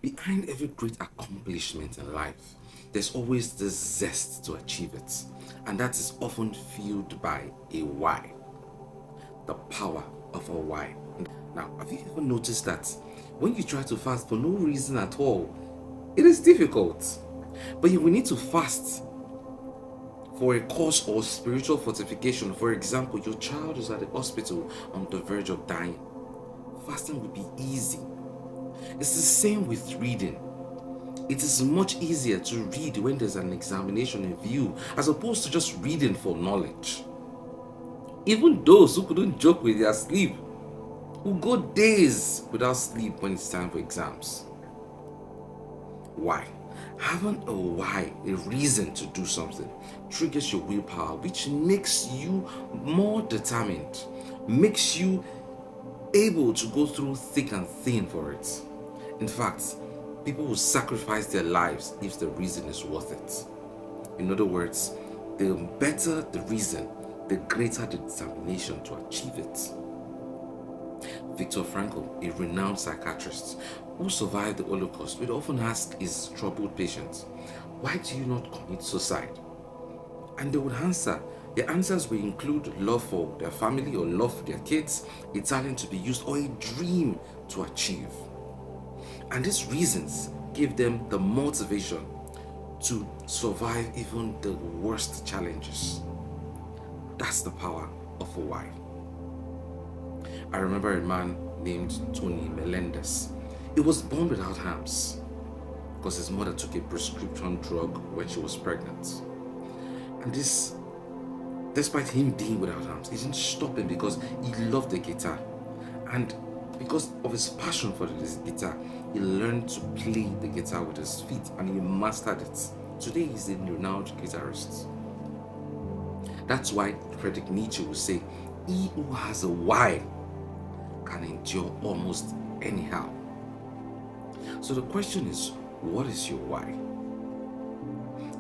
Behind every great accomplishment in life, there's always this zest to achieve it, and that is often fueled by a why, the power of a why. Now, have you ever noticed that when you try to fast for no reason at all, it is difficult? But you will need to fast for a cause or spiritual fortification. For example, your child is at the hospital on the verge of dying. Fasting will be easy. It's the same with reading. It is much easier to read when there's an examination in view as opposed to just reading for knowledge. Even those who couldn't joke with their sleep will go days without sleep when it's time for exams. Why? Having a why, a reason to do something, triggers your willpower, which makes you more determined, makes you able to go through thick and thin for it. In fact, people will sacrifice their lives if the reason is worth it. In other words, the better the reason, the greater the determination to achieve it. Viktor Frankl, a renowned psychiatrist who survived the Holocaust, would often ask his troubled patients, "Why do you not commit suicide?" And they would answer. Their answers will include love for their family or love for their kids, a talent to be used, or a dream to achieve. And these reasons give them the motivation to survive even the worst challenges. That's the power of a why. I remember a man named Tony Melendez. He was born without arms because his mother took a prescription drug when she was pregnant. And this, despite him being without arms, it didn't stop him because he loved the guitar. And because of his passion for this guitar, he learned to play the guitar with his feet and he mastered it. Today he's a renowned guitarist. That's why Friedrich Nietzsche would say, "He who has a why can endure almost anyhow." So the question is, what is your why?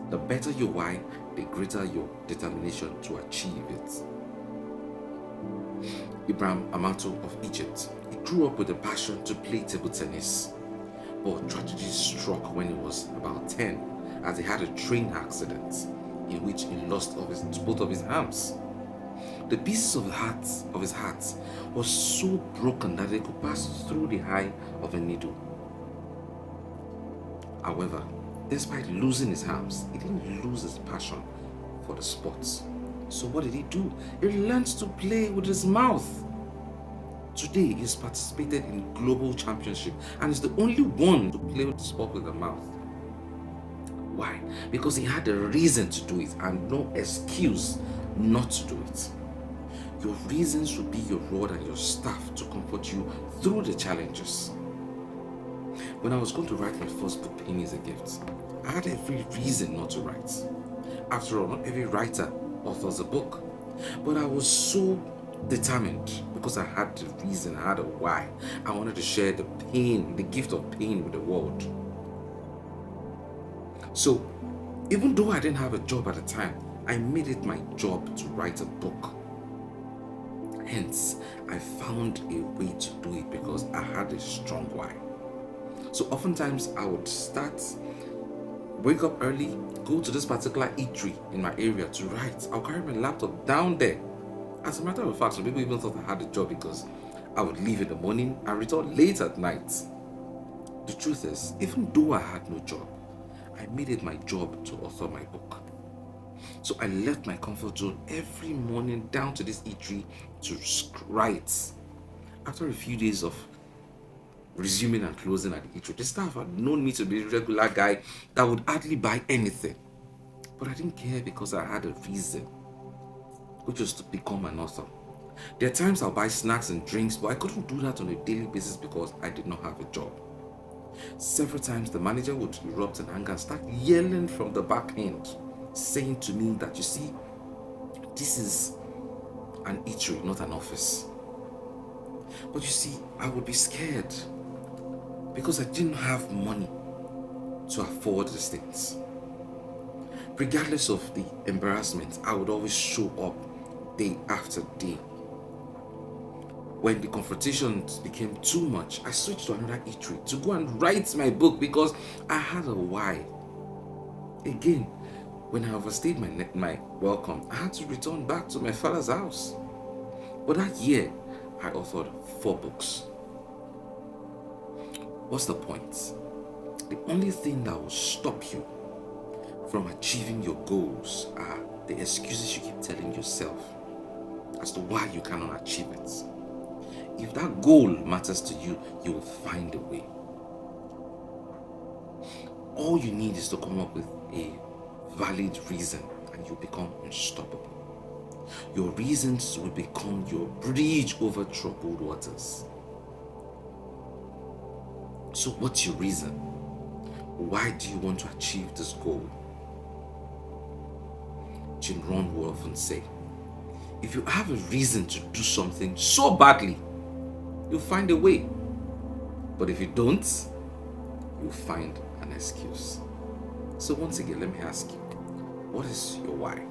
The better your why, the greater your determination to achieve it. Ibrahim Amato of Egypt, he grew up with a passion to play table tennis, but tragedy struck when he was about 10 as he had a train accident in which he lost both of his arms. The pieces of his heart was so broken that they could pass through the eye of a needle. However, despite losing his arms, he didn't lose his passion for the sports. So what did he do? He learned to play with his mouth. Today, he's participated in global championship and is the only one to play with the sport with the mouth. Why? Because he had a reason to do it and no excuse not to do it. Your reasons will be your rod and your staff to comfort you through the challenges. When I was going to write my first book, Pain is a Gift, I had every reason not to write. After all, not every writer authors a book. But I was so determined because I had the reason, I had a why. I wanted to share the pain, the gift of pain with the world. So, even though I didn't have a job at the time, I made it my job to write a book. Hence, I found a way to do it because I had a strong why. So oftentimes I would wake up early, go to this particular eatery in my area to write. I'll carry my laptop down there. As a matter of fact, some people even thought I had a job because I would leave in the morning and return late at night. The truth is, even though I had no job, I made it my job to author my book. So I left my comfort zone every morning down to this eatery to write. After a few days of resuming and closing at the eatery, the staff had known me to be a regular guy that would hardly buy anything. But I didn't care because I had a reason, which was to become an author. There are times I'll buy snacks and drinks, but I couldn't do that on a daily basis because I did not have a job. Several times the manager would erupt in anger and start yelling from the back end, saying to me that, you see, this is an eatery, not an office. But you see, I would be scared because I didn't have money to afford these things. Regardless of the embarrassment, I would always show up day after day. When the confrontations became too much, I switched to another eatery to go and write my book because I had a why. Again, when I overstayed my welcome, I had to return back to my father's house. But that year, I authored 4 books. What's the point? The only thing that will stop you from achieving your goals are the excuses you keep telling yourself as to why you cannot achieve it. If that goal matters to you, you will find a way. All you need is to come up with a valid reason and you become unstoppable. Your reasons will become your bridge over troubled waters. So what's your reason? Why do you want to achieve this goal? Jim Rohn will often say, if you have a reason to do something so badly, you'll find a way. But if you don't, you'll find an excuse. So once again, let me ask you, what is your why?